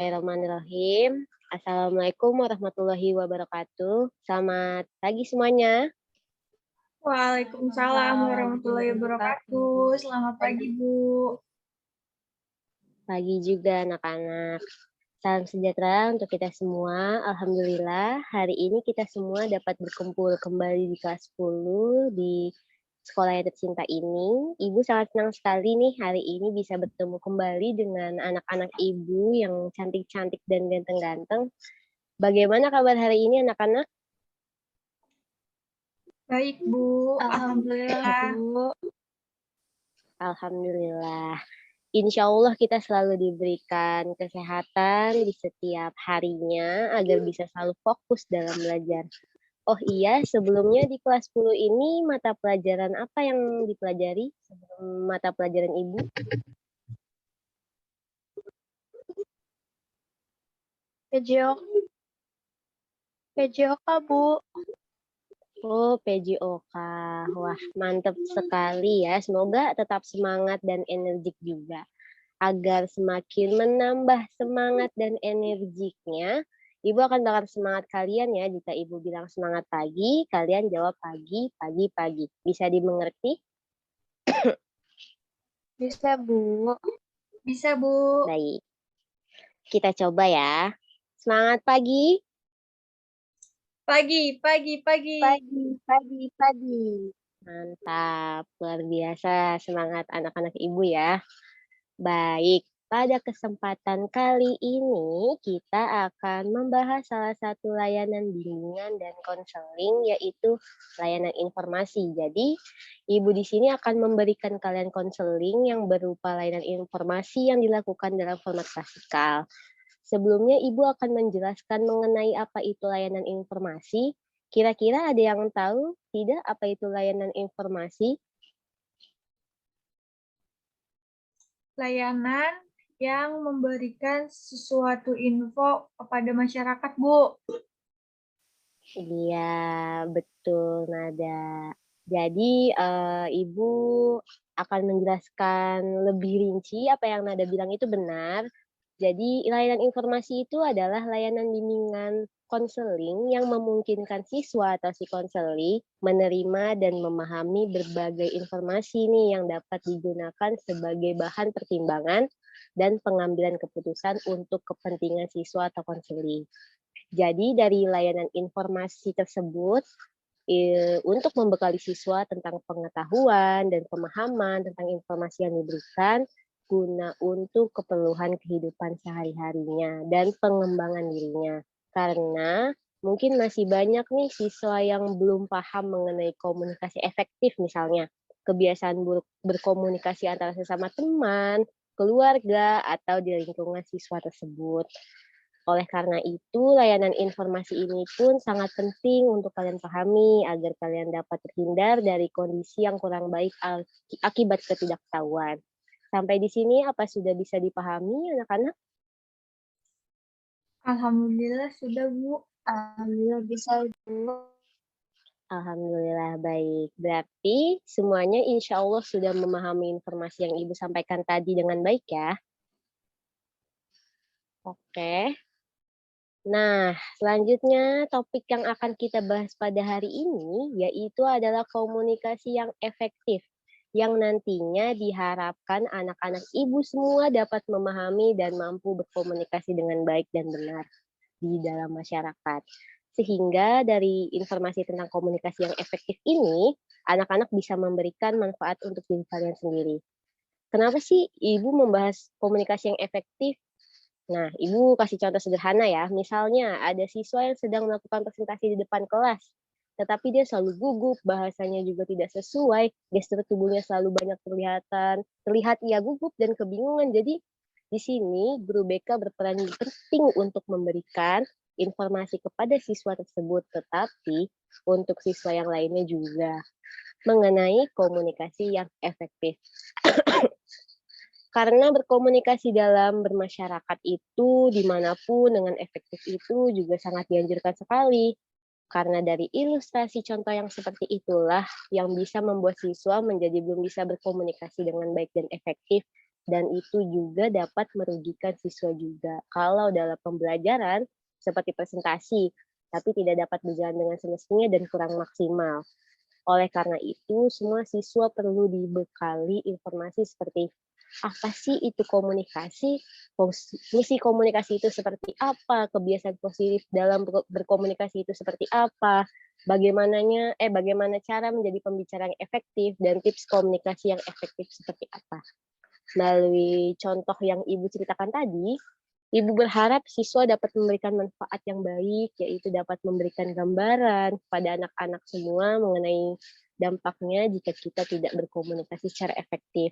Bismillahirrahmanirrahim. Assalamualaikum warahmatullahi wabarakatuh. Selamat pagi semuanya. Waalaikumsalam warahmatullahi wabarakatuh. Selamat pagi, Bu. Pagi juga anak-anak. Salam sejahtera untuk kita semua. Alhamdulillah, hari ini kita semua dapat berkumpul kembali di kelas 10 di sekolah yang tercinta ini. Ibu sangat senang sekali nih hari ini bisa bertemu kembali dengan anak-anak ibu yang cantik-cantik dan ganteng-ganteng. Bagaimana kabar hari ini anak-anak? Baik, Bu. Alhamdulillah, Bu. Alhamdulillah. Insya Allah kita selalu diberikan kesehatan di setiap harinya agar bisa selalu fokus dalam belajar. Oh iya, sebelumnya di kelas 10 ini mata pelajaran apa yang dipelajari sebelum mata pelajaran Ibu? PJOK, Bu. Oh, PJOK. Wah, mantap sekali ya. Semoga tetap semangat dan energik juga. Agar semakin menambah semangat dan energiknya, Ibu akan bakar semangat kalian ya. Jika Ibu bilang semangat pagi, kalian jawab pagi, pagi, pagi. Bisa dimengerti? Bisa, Bu. Bisa, Bu. Baik. Kita coba ya. Semangat pagi. Pagi, pagi, pagi. Pagi, pagi, pagi. Mantap. Luar biasa semangat anak-anak Ibu ya. Baik, pada kesempatan kali ini kita akan membahas salah satu layanan bimbingan dan konseling yaitu layanan informasi. Jadi, Ibu di sini akan memberikan kalian konseling yang berupa layanan informasi yang dilakukan dalam format klasikal. Sebelumnya Ibu akan menjelaskan mengenai apa itu layanan informasi. Kira-kira ada yang tahu tidak apa itu layanan informasi? Layanan yang memberikan sesuatu info kepada masyarakat, Bu. Iya, betul Nada. Jadi Ibu akan menjelaskan lebih rinci apa yang Nada bilang itu benar. Jadi layanan informasi itu adalah layanan bimbingan konseling yang memungkinkan siswa atau si konseli menerima dan memahami berbagai informasi nih yang dapat digunakan sebagai bahan pertimbangan dan pengambilan keputusan untuk kepentingan siswa atau konseli. Jadi dari layanan informasi tersebut, untuk membekali siswa tentang pengetahuan dan pemahaman tentang informasi yang diberikan, guna untuk keperluan kehidupan sehari-harinya dan pengembangan dirinya. Karena mungkin masih banyak nih siswa yang belum paham mengenai komunikasi efektif misalnya, kebiasaan buruk berkomunikasi antara sesama teman, keluarga, atau di lingkungan siswa tersebut. Oleh karena itu, layanan informasi ini pun sangat penting untuk kalian pahami agar kalian dapat terhindar dari kondisi yang kurang baik akibat ketidaktahuan. Sampai di sini apa sudah bisa dipahami anak-anak? Alhamdulillah sudah, Bu. Alhamdulillah bisa, Bu. Alhamdulillah baik. Berarti semuanya insya Allah sudah memahami informasi yang Ibu sampaikan tadi dengan baik ya. Oke. Nah, selanjutnya topik yang akan kita bahas pada hari ini yaitu adalah komunikasi yang efektif, yang nantinya diharapkan anak-anak ibu semua dapat memahami dan mampu berkomunikasi dengan baik dan benar di dalam masyarakat. Sehingga dari informasi tentang komunikasi yang efektif ini, anak-anak bisa memberikan manfaat untuk diri kalian sendiri. Kenapa sih ibu membahas komunikasi yang efektif? Nah, Ibu kasih contoh sederhana ya. Misalnya ada siswa yang sedang melakukan presentasi di depan kelas, tetapi dia selalu gugup, bahasanya juga tidak sesuai, gestur tubuhnya selalu banyak terlihat ia gugup dan kebingungan. Jadi di sini guru BK berperan penting untuk memberikan informasi kepada siswa tersebut, tetapi untuk siswa yang lainnya juga mengenai komunikasi yang efektif. Karena berkomunikasi dalam bermasyarakat itu dimanapun dengan efektif itu juga sangat dianjurkan sekali. Karena dari ilustrasi contoh yang seperti itulah yang bisa membuat siswa menjadi belum bisa berkomunikasi dengan baik dan efektif dan itu juga dapat merugikan siswa juga. Kalau dalam pembelajaran seperti presentasi, tapi tidak dapat berjalan dengan semestinya dan kurang maksimal. Oleh karena itu, semua siswa perlu dibekali informasi seperti apa sih itu komunikasi, fungsi komunikasi itu seperti apa, kebiasaan positif dalam berkomunikasi itu seperti apa, bagaimana cara menjadi pembicara yang efektif, dan tips komunikasi yang efektif seperti apa. Melalui contoh yang Ibu ceritakan tadi, Ibu berharap siswa dapat memberikan manfaat yang baik, yaitu dapat memberikan gambaran kepada anak-anak semua mengenai dampaknya jika kita tidak berkomunikasi secara efektif.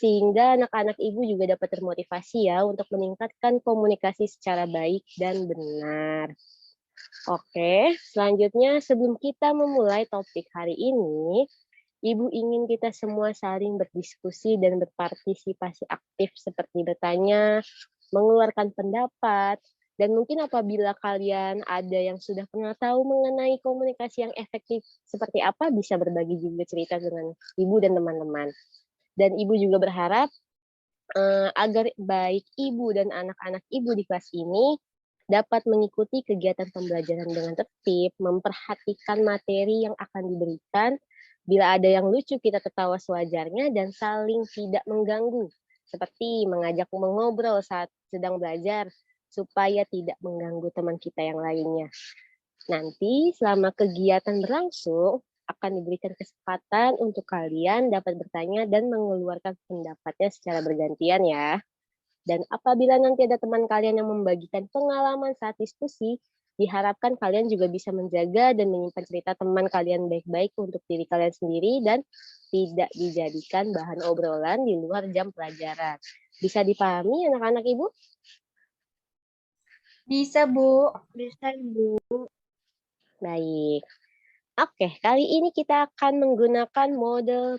Sehingga anak-anak Ibu juga dapat termotivasi ya untuk meningkatkan komunikasi secara baik dan benar. Oke, selanjutnya sebelum kita memulai topik hari ini, Ibu ingin kita semua saling berdiskusi dan berpartisipasi aktif seperti bertanya, mengeluarkan pendapat, dan mungkin apabila kalian ada yang sudah pernah tahu mengenai komunikasi yang efektif seperti apa, bisa berbagi juga cerita dengan Ibu dan teman-teman. Dan Ibu juga berharap agar baik Ibu dan anak-anak Ibu di kelas ini dapat mengikuti kegiatan pembelajaran dengan tertib, memperhatikan materi yang akan diberikan. Bila ada yang lucu, kita tertawa sewajarnya dan saling tidak mengganggu, seperti mengajak mengobrol saat sedang belajar, supaya tidak mengganggu teman kita yang lainnya. Nanti selama kegiatan berlangsung, akan diberikan kesempatan untuk kalian dapat bertanya dan mengeluarkan pendapatnya secara bergantian ya. Dan apabila nanti ada teman kalian yang membagikan pengalaman saat diskusi, diharapkan kalian juga bisa menjaga dan menyimpan cerita teman kalian baik-baik untuk diri kalian sendiri dan tidak dijadikan bahan obrolan di luar jam pelajaran. Bisa dipahami anak-anak Ibu? Bisa, Bu. Bisa, Bu. Baik. Oke, kali ini kita akan menggunakan model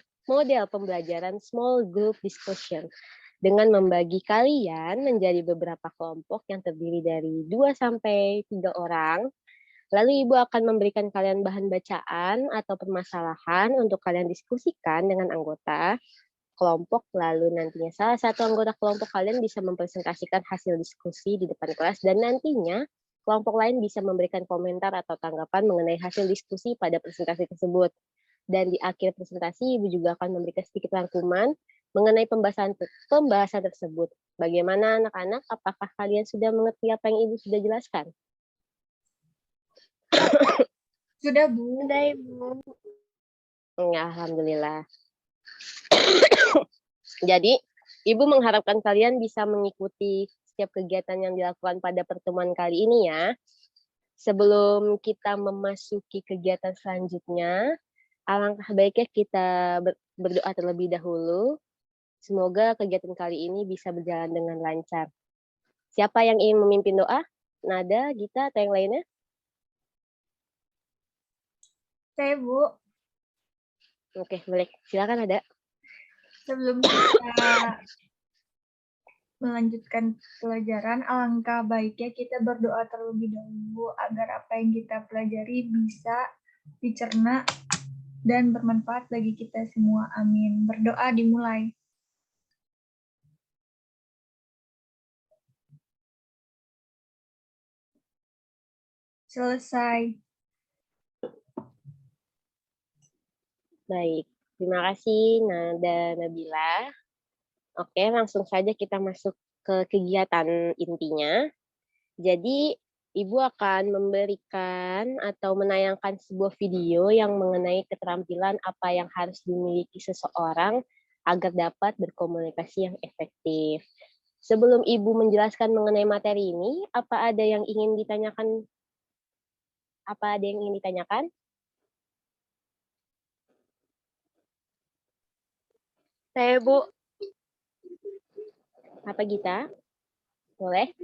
pembelajaran small group discussion dengan membagi kalian menjadi beberapa kelompok yang terdiri dari 2 sampai 3 orang. Lalu Ibu akan memberikan kalian bahan bacaan atau permasalahan untuk kalian diskusikan dengan anggota kelompok, lalu nantinya salah satu anggota kelompok kalian bisa mempresentasikan hasil diskusi di depan kelas dan nantinya kelompok lain bisa memberikan komentar atau tanggapan mengenai hasil diskusi pada presentasi tersebut. Dan di akhir presentasi, Ibu juga akan memberikan sedikit rangkuman mengenai pembahasan tersebut. Bagaimana anak-anak? Apakah kalian sudah mengerti apa yang Ibu sudah jelaskan? Sudah, Bu. Sudah, Ibu. Ya, alhamdulillah. Jadi, Ibu mengharapkan kalian bisa mengikuti setiap kegiatan yang dilakukan pada pertemuan kali ini ya. Sebelum kita memasuki kegiatan selanjutnya, alangkah baiknya kita berdoa terlebih dahulu. Semoga kegiatan kali ini bisa berjalan dengan lancar. Siapa yang ingin memimpin doa? Nada, Gita, atau yang lainnya? Saya, Bu. Oke, boleh. Silakan Nada. Sebelum kita melanjutkan pelajaran, alangkah baiknya kita berdoa terlebih dahulu agar apa yang kita pelajari bisa dicerna dan bermanfaat bagi kita semua. Amin. Berdoa dimulai. Selesai. Baik, terima kasih Nada Nabila. Oke, langsung saja kita masuk ke kegiatan intinya. Jadi, Ibu akan memberikan atau menayangkan sebuah video yang mengenai keterampilan apa yang harus dimiliki seseorang agar dapat berkomunikasi yang efektif. Sebelum Ibu menjelaskan mengenai materi ini, apa ada yang ingin ditanyakan? Apa ada yang ingin ditanyakan? Saya, Bu. Apa Gita? Boleh?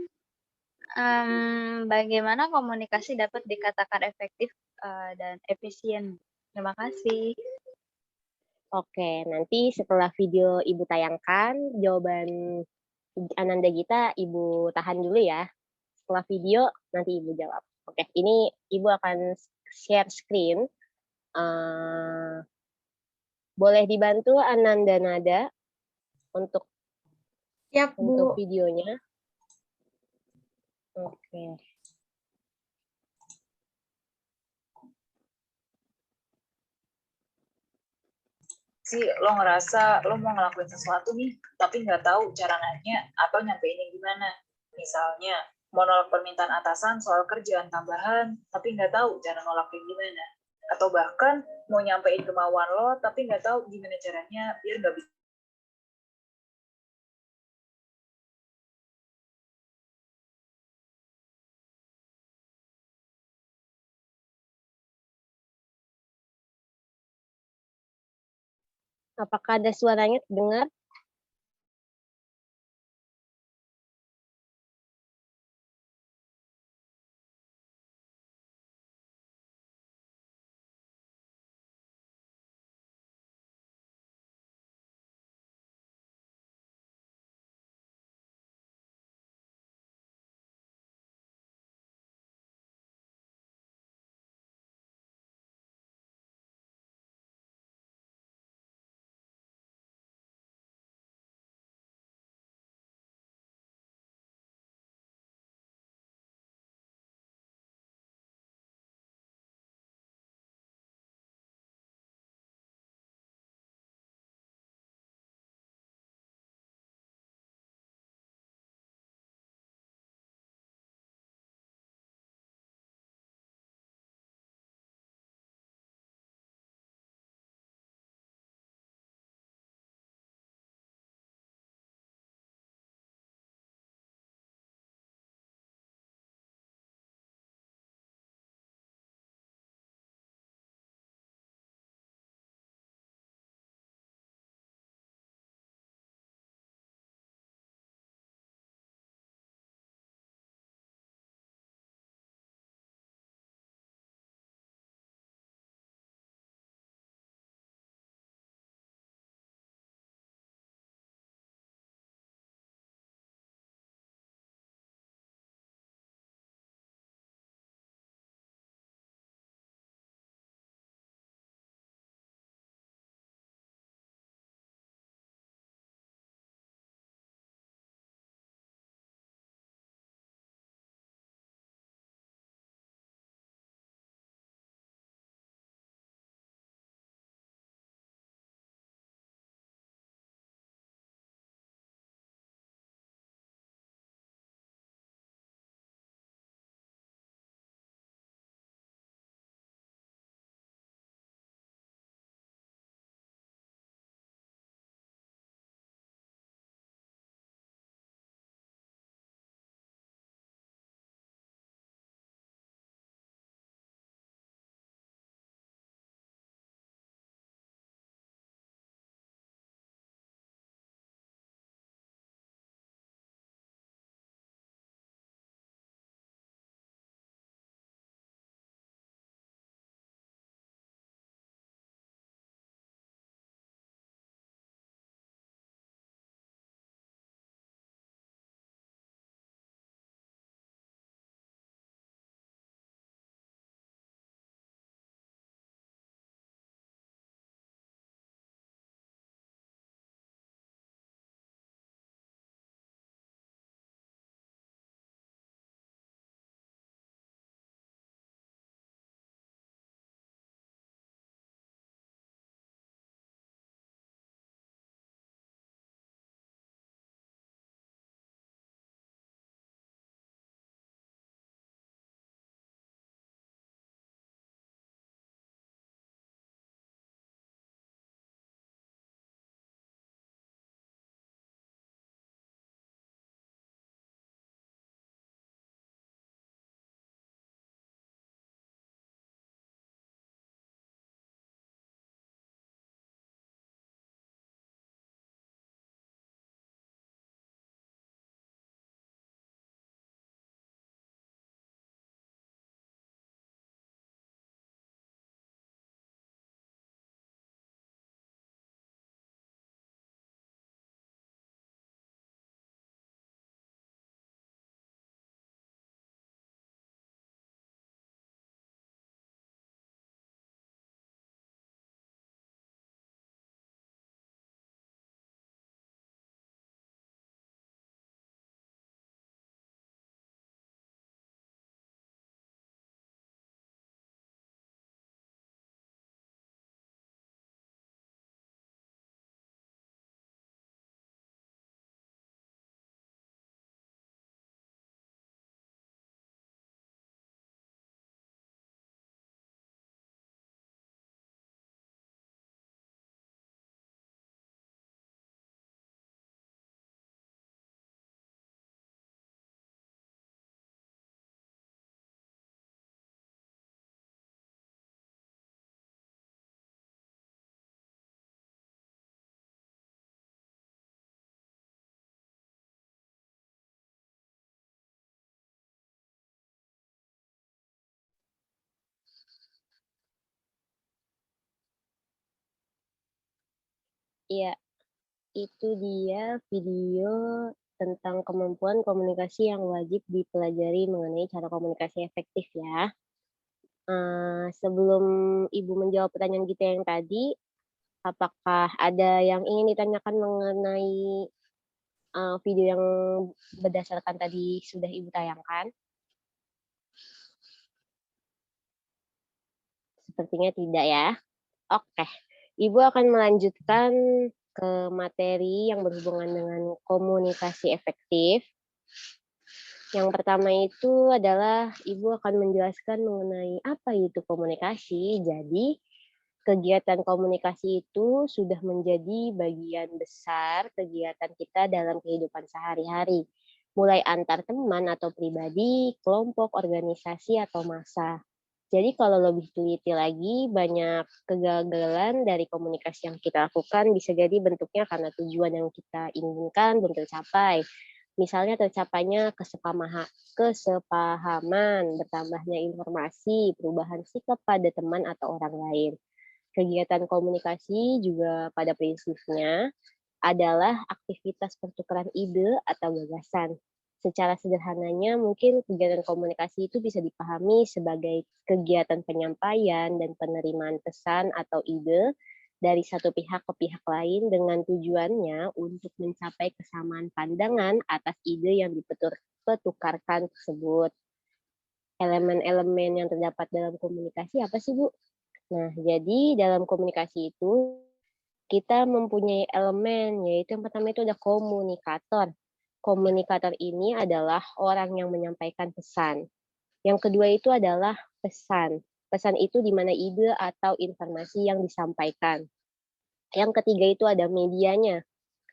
Bagaimana komunikasi dapat dikatakan efektif dan efisien? Terima kasih. Oke, nanti setelah video Ibu tayangkan, jawaban Ananda Gita Ibu tahan dulu ya. Setelah video, nanti Ibu jawab. Oke, ini Ibu akan share screen. Boleh dibantu Ananda Nada untuk Siap, untuk Bu. videonya. Oke. Sih lo ngerasa lo mau ngelakuin sesuatu nih, tapi nggak tahu cara nanya atau nyampeinnya gimana. Misalnya, mau nolak permintaan atasan soal kerjaan tambahan, tapi nggak tahu cara nolaknya gimana. Atau bahkan mau nyampein kemauan lo, tapi nggak tahu gimana caranya biar nggak bisa Apakah ada suaranya terdengar? Iya, itu dia video tentang kemampuan komunikasi yang wajib dipelajari mengenai cara komunikasi efektif ya. Sebelum Ibu menjawab pertanyaan kita yang tadi, apakah ada yang ingin ditanyakan mengenai, video yang berdasarkan tadi sudah Ibu tayangkan? Sepertinya tidak ya. Oke, Ibu akan melanjutkan ke materi yang berhubungan dengan komunikasi efektif. Yang pertama itu adalah Ibu akan menjelaskan mengenai apa itu komunikasi. Jadi, kegiatan komunikasi itu sudah menjadi bagian besar kegiatan kita dalam kehidupan sehari-hari, mulai antar teman atau pribadi, kelompok, organisasi, atau massa. Jadi kalau lebih teliti lagi, banyak kegagalan dari komunikasi yang kita lakukan bisa jadi bentuknya karena tujuan yang kita inginkan belum tercapai. Misalnya tercapainya kesepahaman, bertambahnya informasi, perubahan sikap pada teman atau orang lain. Kegiatan komunikasi juga pada prinsipnya adalah aktivitas pertukaran ide atau gagasan. Secara sederhananya, mungkin kegiatan komunikasi itu bisa dipahami sebagai kegiatan penyampaian dan penerimaan pesan atau ide dari satu pihak ke pihak lain dengan tujuannya untuk mencapai kesamaan pandangan atas ide yang dipetukarkan tersebut. Elemen-elemen yang terdapat dalam komunikasi apa sih, Bu? Nah, jadi dalam komunikasi itu kita mempunyai elemen, yaitu yang pertama itu ada komunikator. Komunikator ini adalah orang yang menyampaikan pesan. Yang kedua itu adalah pesan. Pesan itu di mana ide atau informasi yang disampaikan. Yang ketiga itu ada medianya.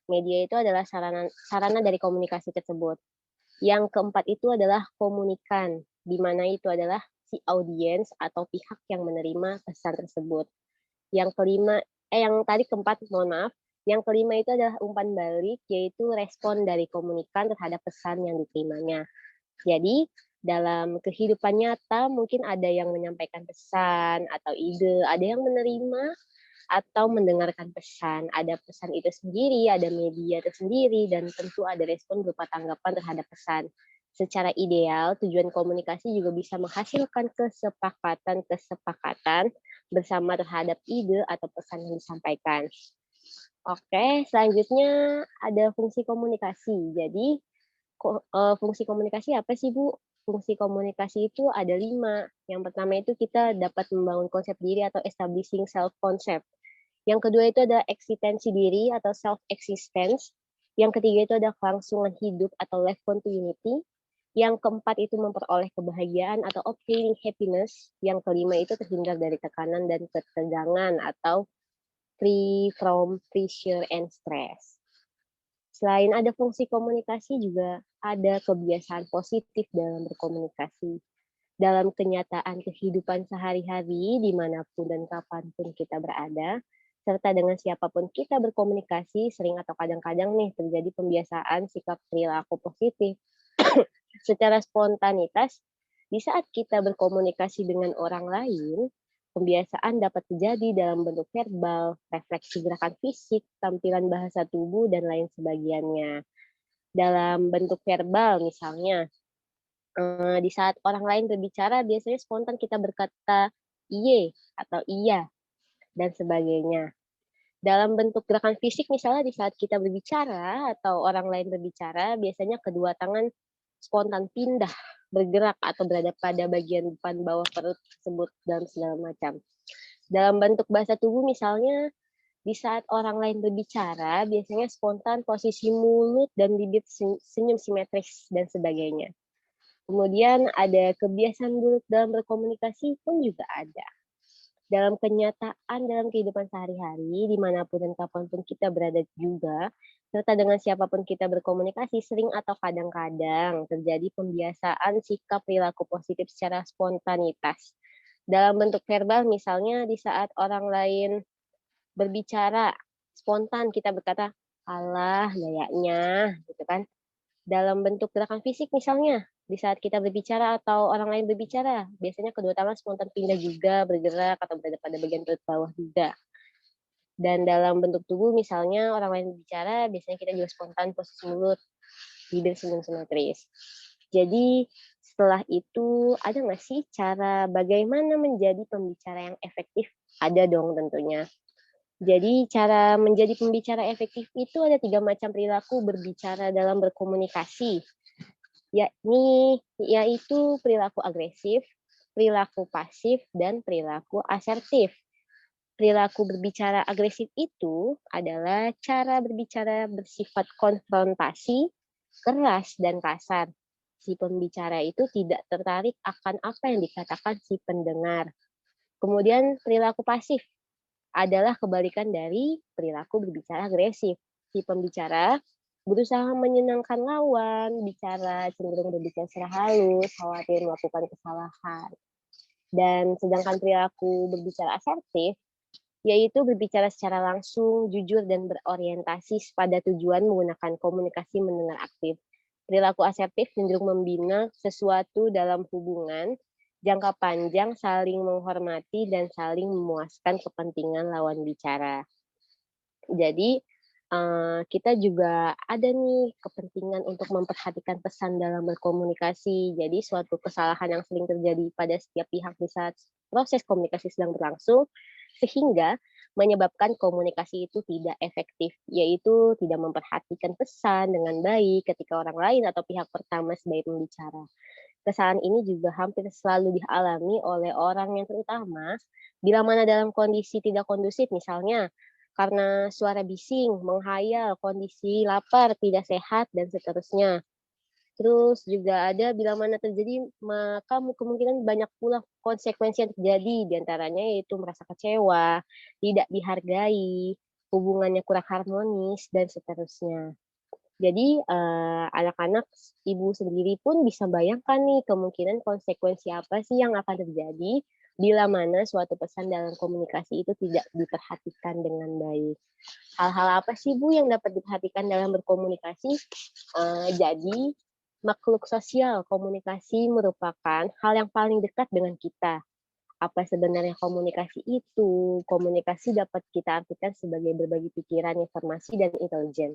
Media itu adalah sarana dari komunikasi tersebut. Yang keempat itu adalah komunikan, di mana itu adalah si audiens atau pihak yang menerima pesan tersebut. Yang tadi keempat, mohon maaf. Yang kelima itu adalah umpan balik, yaitu respon dari komunikan terhadap pesan yang diterimanya. Jadi, dalam kehidupan nyata mungkin ada yang menyampaikan pesan atau ide, ada yang menerima atau mendengarkan pesan. Ada pesan itu sendiri, ada media itu sendiri, dan tentu ada respon berupa tanggapan terhadap pesan. Secara ideal, tujuan komunikasi juga bisa menghasilkan kesepakatan bersama terhadap ide atau pesan yang disampaikan. Oke, selanjutnya ada fungsi komunikasi. Jadi, fungsi komunikasi apa sih, Bu? Fungsi komunikasi itu ada 5. Yang pertama itu kita dapat membangun konsep diri atau establishing self-concept. Yang kedua itu ada eksistensi diri atau self-existence. Yang ketiga itu ada kelangsungan hidup atau life continuity. Yang keempat itu memperoleh kebahagiaan atau obtaining happiness. Yang kelima itu terhindar dari tekanan dan ketegangan atau free from pressure and stress. Selain ada fungsi komunikasi juga ada kebiasaan positif dalam berkomunikasi. Dalam kenyataan kehidupan sehari-hari, dimanapun dan kapanpun kita berada, serta dengan siapapun kita berkomunikasi, sering atau kadang-kadang nih terjadi pembiasaan sikap perilaku positif secara spontanitas. Di saat kita berkomunikasi dengan orang lain, pembiasaan dapat terjadi dalam bentuk verbal, refleksi gerakan fisik, tampilan bahasa tubuh, dan lain sebagainya. Dalam bentuk verbal misalnya, di saat orang lain berbicara, biasanya spontan kita berkata iye atau iya, dan sebagainya. Dalam bentuk gerakan fisik misalnya di saat kita berbicara atau orang lain berbicara, biasanya kedua tangan spontan pindah, bergerak atau berada pada bagian depan bawah perut tersebut dalam segala macam. Dalam bentuk bahasa tubuh misalnya di saat orang lain berbicara, biasanya spontan posisi mulut dan bibir senyum simetris dan sebagainya. Kemudian ada kebiasaan buruk dalam berkomunikasi pun juga ada. Dalam kenyataan dalam kehidupan sehari-hari, dimanapun dan kapanpun kita berada juga, serta dengan siapapun kita berkomunikasi, sering atau kadang-kadang terjadi pembiasaan sikap perilaku positif secara spontanitas. Dalam bentuk verbal, misalnya di saat orang lain berbicara, spontan kita berkata, alah gayanya, gitu kan. Dalam bentuk gerakan fisik misalnya, di saat kita berbicara atau orang lain berbicara, biasanya kedua tangan spontan pindah juga, bergerak, atau berada pada bagian perut bawah juga. Dan dalam bentuk tubuh misalnya orang lain bicara, biasanya kita juga spontan posisi mulut, bibir senyum simetris. Jadi setelah itu ada nggak sih cara bagaimana menjadi pembicara yang efektif? Ada dong tentunya. Jadi cara menjadi pembicara efektif itu ada 3 macam perilaku berbicara dalam berkomunikasi, yaitu perilaku agresif, perilaku pasif, dan perilaku asertif. Perilaku berbicara agresif itu adalah cara berbicara bersifat konfrontasi, keras, dan kasar. Si pembicara itu tidak tertarik akan apa yang dikatakan si pendengar. Kemudian perilaku pasif adalah kebalikan dari perilaku berbicara agresif. Si pembicara berusaha menyenangkan lawan, bicara cenderung berbicara secara halus, khawatir melakukan kesalahan. Dan sedangkan perilaku berbicara asertif yaitu berbicara secara langsung, jujur, dan berorientasi pada tujuan menggunakan komunikasi mendengar aktif. Perilaku asertif cenderung membina sesuatu dalam hubungan, jangka panjang, saling menghormati, dan saling memuaskan kepentingan lawan bicara. Jadi, kita juga ada nih kepentingan untuk memperhatikan pesan dalam berkomunikasi. Jadi suatu kesalahan yang sering terjadi pada setiap pihak di saat proses komunikasi sedang berlangsung, sehingga menyebabkan komunikasi itu tidak efektif, yaitu tidak memperhatikan pesan dengan baik ketika orang lain atau pihak pertama sebagai pembicara. Kesalahan ini juga hampir selalu dialami oleh orang yang terutama bila mana dalam kondisi tidak kondusif, misalnya karena suara bising, menghayal, kondisi lapar, tidak sehat, dan seterusnya. Terus juga ada bila mana terjadi, maka kemungkinan banyak pula konsekuensi yang terjadi, diantaranya yaitu merasa kecewa, tidak dihargai, hubungannya kurang harmonis, dan seterusnya. Jadi anak-anak, ibu sendiri pun bisa bayangkan nih kemungkinan konsekuensi apa sih yang akan terjadi bila mana suatu pesan dalam komunikasi itu tidak diperhatikan dengan baik. Hal-hal apa sih Bu yang dapat diperhatikan dalam berkomunikasi? Jadi makhluk sosial, komunikasi merupakan hal yang paling dekat dengan kita. Apa sebenarnya komunikasi itu? Komunikasi dapat kita artikan sebagai berbagi pikiran, informasi, dan intelijen.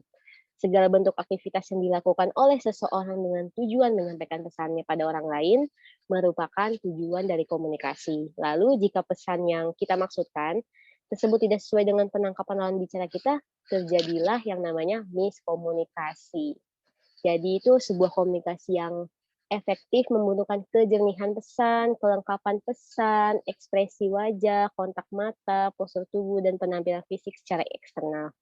Segala bentuk aktivitas yang dilakukan oleh seseorang dengan tujuan menyampaikan pesannya pada orang lain merupakan tujuan dari komunikasi. Lalu jika pesan yang kita maksudkan tersebut tidak sesuai dengan penangkapan lawan bicara kita, terjadilah yang namanya miskomunikasi. Jadi itu sebuah komunikasi yang efektif membutuhkan kejernihan pesan, kelengkapan pesan, ekspresi wajah, kontak mata, postur tubuh, dan penampilan fisik secara eksternal.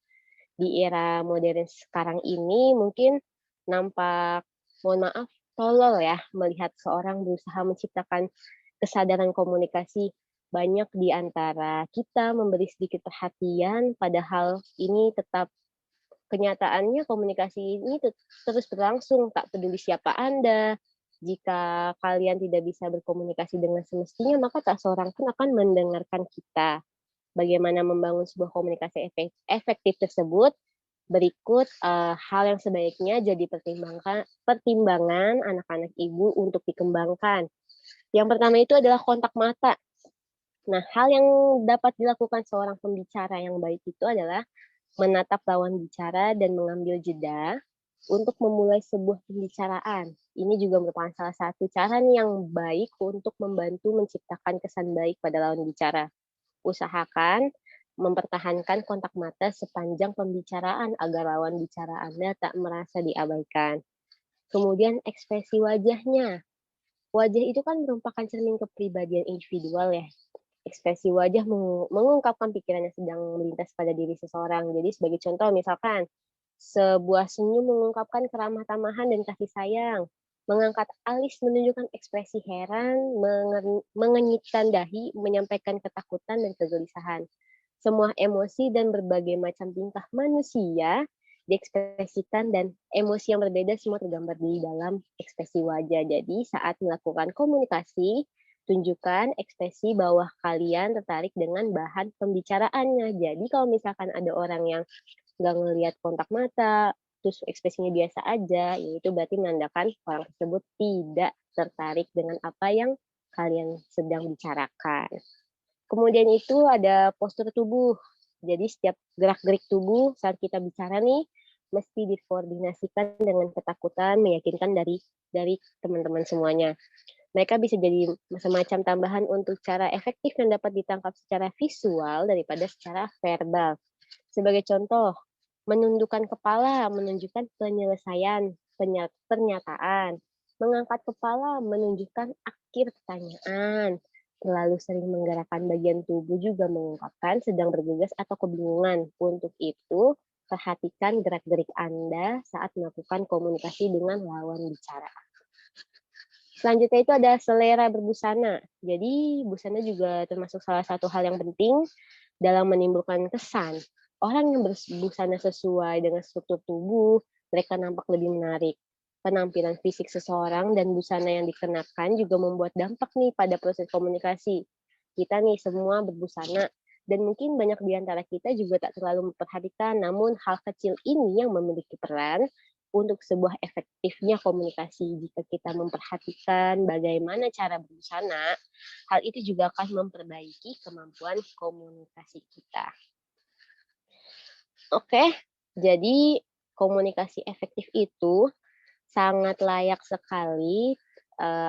Di era modern sekarang ini mungkin nampak, mohon maaf, tolol ya melihat seorang berusaha menciptakan kesadaran komunikasi. Banyak di antara kita memberi sedikit perhatian, padahal ini tetap kenyataannya komunikasi ini terus berlangsung, tak peduli siapa Anda. Jika kalian tidak bisa berkomunikasi dengan semestinya, maka tak seorang pun akan mendengarkan kita. Bagaimana membangun sebuah komunikasi efektif tersebut, berikut hal yang sebaiknya jadi pertimbangan anak-anak ibu untuk dikembangkan. Yang pertama itu adalah kontak mata. Nah, hal yang dapat dilakukan seorang pembicara yang baik itu adalah menatap lawan bicara dan mengambil jeda untuk memulai sebuah pembicaraan. Ini juga merupakan salah satu cara nih yang baik untuk membantu menciptakan kesan baik pada lawan bicara. Usahakan mempertahankan kontak mata sepanjang pembicaraan agar lawan bicara Anda tak merasa diabaikan. Kemudian ekspresi wajahnya. Wajah itu kan merupakan cermin kepribadian individual ya. Ekspresi wajah mengungkapkan pikiran yang sedang melintas pada diri seseorang. Jadi sebagai contoh misalkan, sebuah senyum mengungkapkan keramah tamahan dan kasih sayang. Mengangkat alis menunjukkan ekspresi heran, mengenyitkan dahi, menyampaikan ketakutan dan kegelisahan. Semua emosi dan berbagai macam tingkah manusia diekspresikan dan emosi yang berbeda semua tergambar di dalam ekspresi wajah. Jadi saat melakukan komunikasi, tunjukkan ekspresi bahwa kalian tertarik dengan bahan pembicaraannya. Jadi kalau misalkan ada orang yang nggak ngelihat kontak mata, terus ekspresinya biasa aja, itu berarti menandakan orang tersebut tidak tertarik dengan apa yang kalian sedang bicarakan. Kemudian itu ada postur tubuh. Jadi setiap gerak-gerik tubuh saat kita bicara nih, mesti dikoordinasikan dengan ketakutan, meyakinkan dari teman-teman semuanya. Mereka bisa jadi semacam tambahan untuk cara efektif yang dapat ditangkap secara visual daripada secara verbal. Sebagai contoh, menundukkan kepala menunjukkan penyelesaian pernyataan. Mengangkat kepala menunjukkan akhir pertanyaan. Terlalu sering menggerakkan bagian tubuh juga mengungkapkan sedang bergegas atau kebingungan. Untuk itu, perhatikan gerak-gerik Anda saat melakukan komunikasi dengan lawan bicara. Selanjutnya itu ada selera berbusana. Jadi busana juga termasuk salah satu hal yang penting dalam menimbulkan kesan. Orang yang berbusana sesuai dengan struktur tubuh, mereka nampak lebih menarik. Penampilan fisik seseorang dan busana yang dikenakan juga membuat dampak nih pada proses komunikasi. Kita nih semua berbusana, dan mungkin banyak di antara kita juga tak terlalu memperhatikan, namun hal kecil ini yang memiliki peran untuk sebuah efektifnya komunikasi. Jika kita memperhatikan bagaimana cara berbusana, hal itu juga akan memperbaiki kemampuan komunikasi kita. Oke, jadi komunikasi efektif itu sangat layak sekali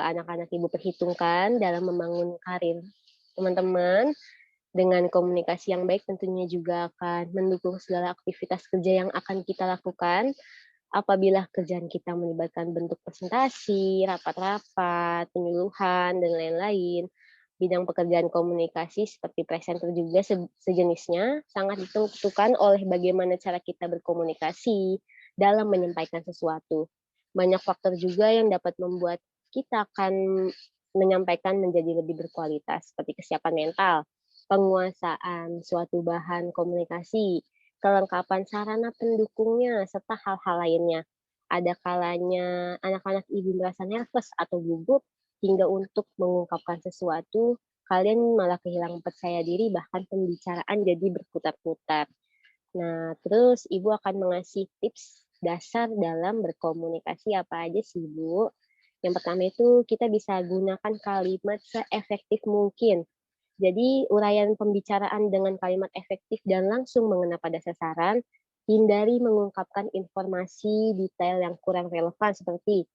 anak-anak ibu perhitungkan dalam membangun karir teman-teman. Dengan komunikasi yang baik tentunya juga akan mendukung segala aktivitas kerja yang akan kita lakukan. Apabila kerjaan kita melibatkan bentuk presentasi, rapat-rapat, penyuluhan, dan lain-lain, bidang pekerjaan komunikasi seperti presenter juga sejenisnya sangat ditentukan oleh bagaimana cara kita berkomunikasi dalam menyampaikan sesuatu. Banyak faktor juga yang dapat membuat kita akan menyampaikan menjadi lebih berkualitas, seperti kesiapan mental, penguasaan suatu bahan komunikasi, kelengkapan sarana pendukungnya, serta hal-hal lainnya. Ada kalanya anak-anak ibu merasa nervous atau gugup hingga untuk mengungkapkan sesuatu, kalian malah kehilangan percaya diri, bahkan pembicaraan jadi berputar-putar. Nah, terus Ibu akan mengasih tips dasar dalam berkomunikasi apa aja sih, Bu? Yang pertama itu kita bisa gunakan kalimat seefektif mungkin. Jadi, uraian pembicaraan dengan kalimat efektif dan langsung mengena pada sasaran, hindari mengungkapkan informasi detail yang kurang relevan seperti,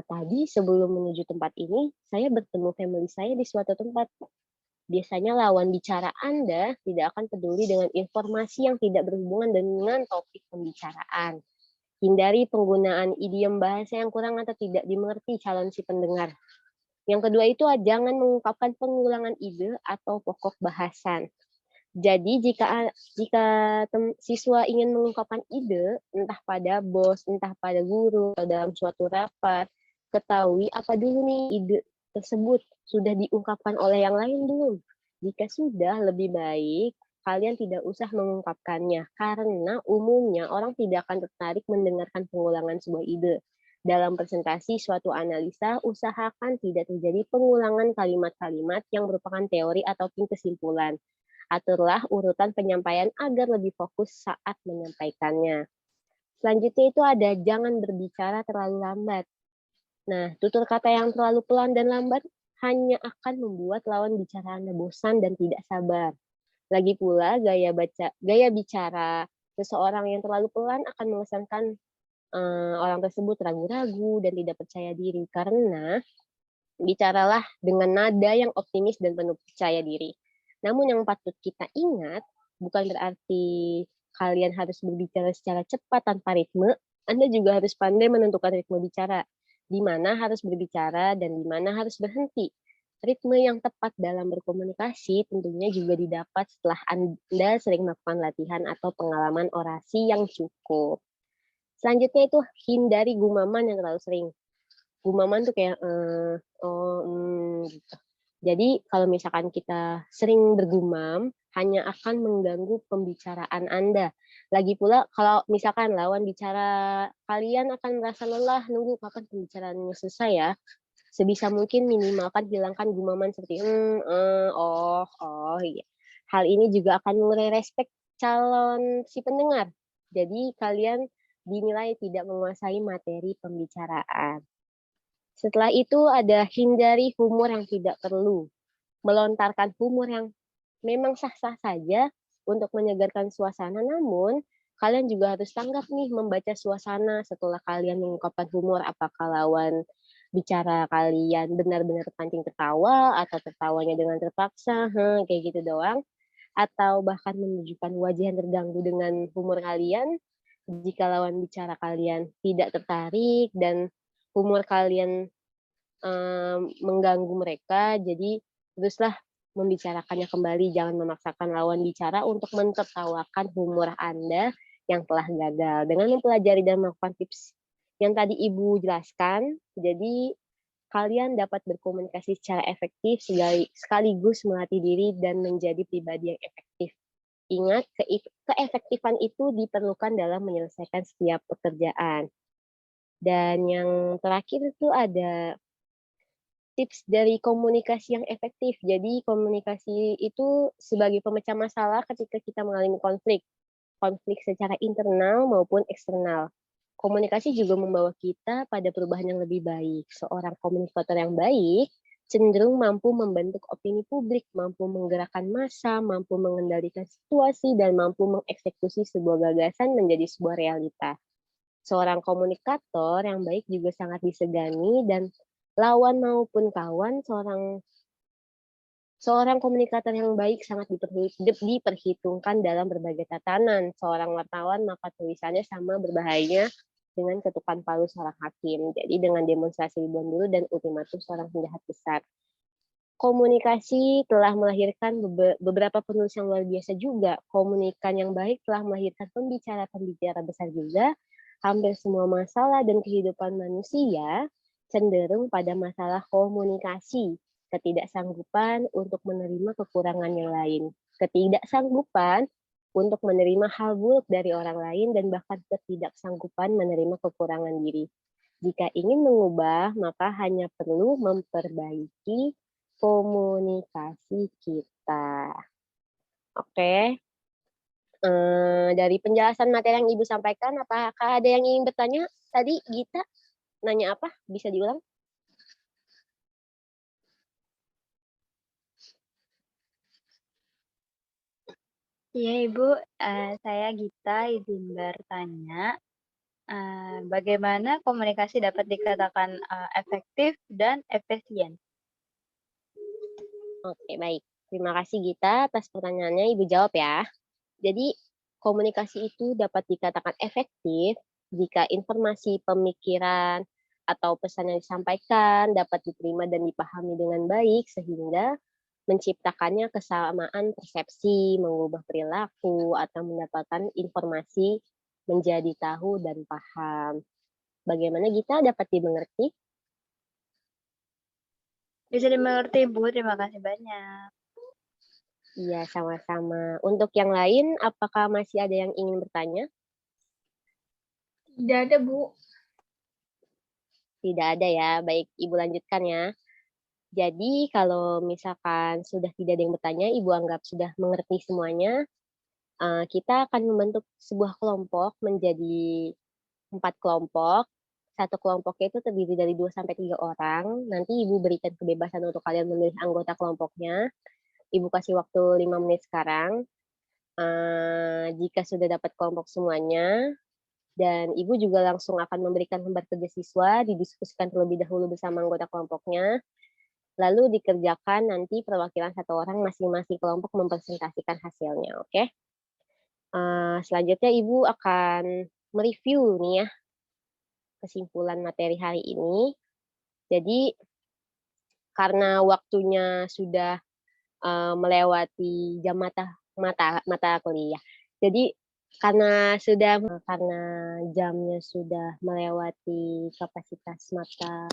tadi sebelum menuju tempat ini, saya bertemu family saya di suatu tempat. Biasanya lawan bicara Anda tidak akan peduli dengan informasi yang tidak berhubungan dengan topik pembicaraan. Hindari penggunaan idiom bahasa yang kurang atau tidak dimengerti calon si pendengar. Yang kedua itu jangan mengungkapkan pengulangan ide atau pokok bahasan. Jadi jika siswa ingin mengungkapkan ide, entah pada bos, entah pada guru, atau dalam suatu rapat, ketahui apa dulu nih ide tersebut sudah diungkapkan oleh yang lain belum. Jika sudah, lebih baik kalian tidak usah mengungkapkannya, karena umumnya orang tidak akan tertarik mendengarkan pengulangan sebuah ide. Dalam presentasi suatu analisa, usahakan tidak terjadi pengulangan kalimat-kalimat yang merupakan teori ataupun kesimpulan. Aturlah urutan penyampaian agar lebih fokus saat menyampaikannya. Selanjutnya itu ada jangan berbicara terlalu lambat. Nah, tutur kata yang terlalu pelan dan lambat hanya akan membuat lawan bicara Anda bosan dan tidak sabar. Lagi pula, gaya bicara seseorang yang terlalu pelan akan mengesankan orang tersebut ragu-ragu dan tidak percaya diri, karena bicaralah dengan nada yang optimis dan penuh percaya diri. Namun yang patut kita ingat, bukan berarti kalian harus berbicara secara cepat tanpa ritme, Anda juga harus pandai menentukan ritme bicara, di mana harus berbicara dan di mana harus berhenti. Ritme yang tepat dalam berkomunikasi tentunya juga didapat setelah Anda sering melakukan latihan atau pengalaman orasi yang cukup. Selanjutnya itu hindari gumaman yang terlalu sering. Gumaman tuh kayak gitu. Jadi kalau misalkan kita sering bergumam, hanya akan mengganggu pembicaraan Anda. Lagi pula kalau misalkan lawan bicara kalian akan merasa lelah nunggu kapan pembicaraannya selesai ya. Sebisa mungkin minimalkan hilangkan gumaman seperti iya. Hal ini juga akan mengurai respek calon si pendengar. Jadi kalian dinilai tidak menguasai materi pembicaraan. Setelah itu ada hindari humor yang tidak perlu. Melontarkan humor yang memang sah-sah saja untuk menyegarkan suasana. Namun, kalian juga harus tanggap nih membaca suasana setelah kalian mengungkapkan humor. Apakah lawan bicara kalian benar-benar terpancing tertawa atau tertawanya dengan terpaksa, kayak gitu doang. Atau bahkan menunjukkan wajah yang terganggu dengan humor kalian. Jika lawan bicara kalian tidak tertarik dan humor kalian mengganggu mereka, jadi teruslah membicarakannya kembali, jangan memaksakan lawan bicara untuk mentertawakan humor Anda yang telah gagal. Dengan mempelajari dan melakukan tips yang tadi Ibu jelaskan, jadi kalian dapat berkomunikasi secara efektif sekaligus melatih diri dan menjadi pribadi yang efektif. Ingat, keefektifan itu diperlukan dalam menyelesaikan setiap pekerjaan. Dan yang terakhir itu ada tips dari komunikasi yang efektif. Jadi komunikasi itu sebagai pemecah masalah ketika kita mengalami konflik. Konflik secara internal maupun eksternal. Komunikasi juga membawa kita pada perubahan yang lebih baik. Seorang komunikator yang baik cenderung mampu membentuk opini publik, mampu menggerakkan massa, mampu mengendalikan situasi, dan mampu mengeksekusi sebuah gagasan menjadi sebuah realita. Seorang komunikator yang baik juga sangat disegani dan lawan maupun kawan, seorang komunikator yang baik sangat diperhitungkan dalam berbagai tatanan. Seorang wartawan maka tulisannya sama berbahayanya dengan ketukan palu seorang hakim. Jadi dengan demonstrasi ribuan buruh dan ultimatum seorang penjahat besar. Komunikasi telah melahirkan beberapa penulis yang luar biasa juga. Komunikan yang baik telah melahirkan pembicara-pembicara besar juga. Hampir semua masalah dan kehidupan manusia cenderung pada masalah komunikasi. Ketidaksanggupan untuk menerima kekurangan yang lain. Ketidaksanggupan untuk menerima hal buruk dari orang lain dan bahkan ketidaksanggupan menerima kekurangan diri. Jika ingin mengubah, maka hanya perlu memperbaiki komunikasi kita. Oke. Dari penjelasan materi yang Ibu sampaikan, apakah ada yang ingin bertanya? Tadi Gita nanya apa? Bisa diulang? Iya Ibu, saya Gita izin bertanya, bagaimana komunikasi dapat dikatakan efektif dan efisien? Oke, baik. Terima kasih Gita atas pertanyaannya. Ibu jawab ya. Jadi, komunikasi itu dapat dikatakan efektif jika informasi, pemikiran, atau pesan yang disampaikan dapat diterima dan dipahami dengan baik sehingga menciptakannya kesamaan persepsi, mengubah perilaku, atau mendapatkan informasi menjadi tahu dan paham. Bagaimana Gita dapat dimengerti? Bisa dimengerti Bu, terima kasih banyak. Iya, sama-sama. Untuk yang lain, apakah masih ada yang ingin bertanya? Tidak ada, Bu. Tidak ada ya. Baik, Ibu lanjutkan ya. Jadi kalau misalkan sudah tidak ada yang bertanya, Ibu anggap sudah mengerti semuanya, kita akan membentuk sebuah kelompok menjadi 4 kelompok. Satu kelompoknya itu terdiri dari 2 sampai 3 orang. Nanti Ibu berikan kebebasan untuk kalian memilih anggota kelompoknya. Ibu kasih waktu 5 menit sekarang. Jika sudah dapat kelompok semuanya, dan Ibu juga langsung akan memberikan lembar kerja siswa, didiskusikan terlebih dahulu bersama anggota kelompoknya, lalu dikerjakan nanti perwakilan satu orang masing-masing kelompok mempresentasikan hasilnya, oke? Selanjutnya Ibu akan mereview nih ya, kesimpulan materi hari ini. Jadi, karena waktunya sudah melewati jam mata kuliah. Jadi karena jamnya sudah melewati kapasitas mata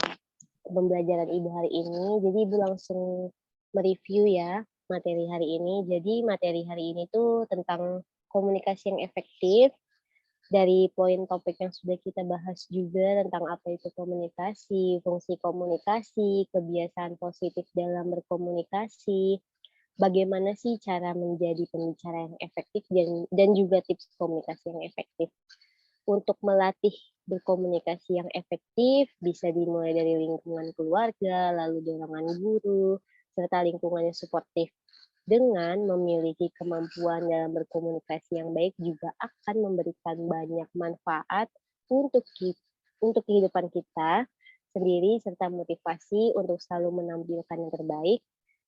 pembelajaran Ibu hari ini, jadi Ibu langsung mereview ya materi hari ini. Jadi materi hari ini tuh tentang komunikasi yang efektif. Dari poin topik yang sudah kita bahas juga tentang apa itu komunikasi, fungsi komunikasi, kebiasaan positif dalam berkomunikasi, bagaimana sih cara menjadi pembicara yang efektif dan juga tips komunikasi yang efektif. Untuk melatih berkomunikasi yang efektif bisa dimulai dari lingkungan keluarga, lalu dorongan guru, serta lingkungan yang suportif. Dengan memiliki kemampuan dalam berkomunikasi yang baik juga akan memberikan banyak manfaat untuk kehidupan kita sendiri serta motivasi untuk selalu menampilkan yang terbaik,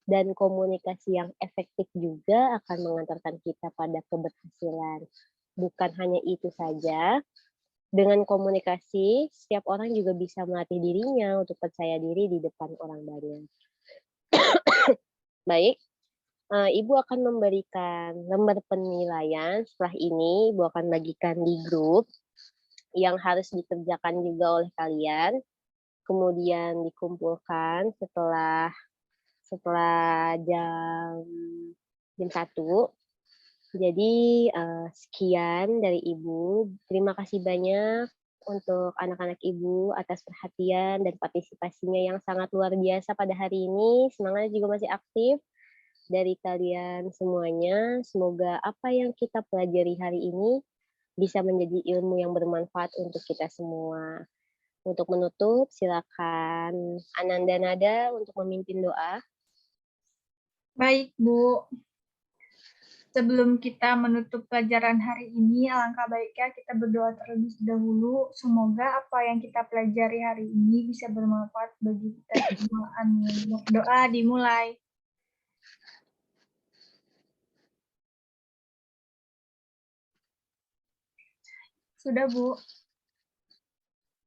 dan komunikasi yang efektif juga akan mengantarkan kita pada keberhasilan. Bukan hanya itu saja, dengan komunikasi setiap orang juga bisa melatih dirinya untuk percaya diri di depan orang banyak. Baik, Ibu akan memberikan lembar penilaian. Setelah ini, Ibu akan bagikan di grup yang harus dikerjakan juga oleh kalian. Kemudian dikumpulkan setelah jam 1. Jadi, sekian dari Ibu. Terima kasih banyak untuk anak-anak Ibu atas perhatian dan partisipasinya yang sangat luar biasa pada hari ini. Semangatnya juga masih aktif dari kalian semuanya. Semoga apa yang kita pelajari hari ini bisa menjadi ilmu yang bermanfaat untuk kita semua. Untuk menutup, silakan Ananda Nada untuk memimpin doa. Baik, Bu. Sebelum kita menutup pelajaran hari ini, alangkah baiknya kita berdoa terlebih dahulu. Semoga apa yang kita pelajari hari ini bisa bermanfaat bagi kita semua. Amin. Doa dimulai. Sudah, Bu.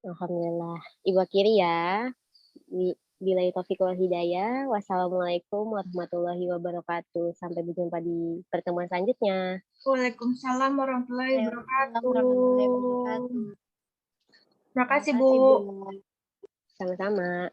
Alhamdulillah. Ibu akhiri ya. Billahi taufiq wal hidayah. Wassalamualaikum warahmatullahi wabarakatuh. Sampai berjumpa di pertemuan selanjutnya. Waalaikumsalam warahmatullahi Waalaikumsalam warahmatullahi wabarakatuh. wabarakatuh. Terima kasih, Terima Bu. kasih, Bu. Sama-sama.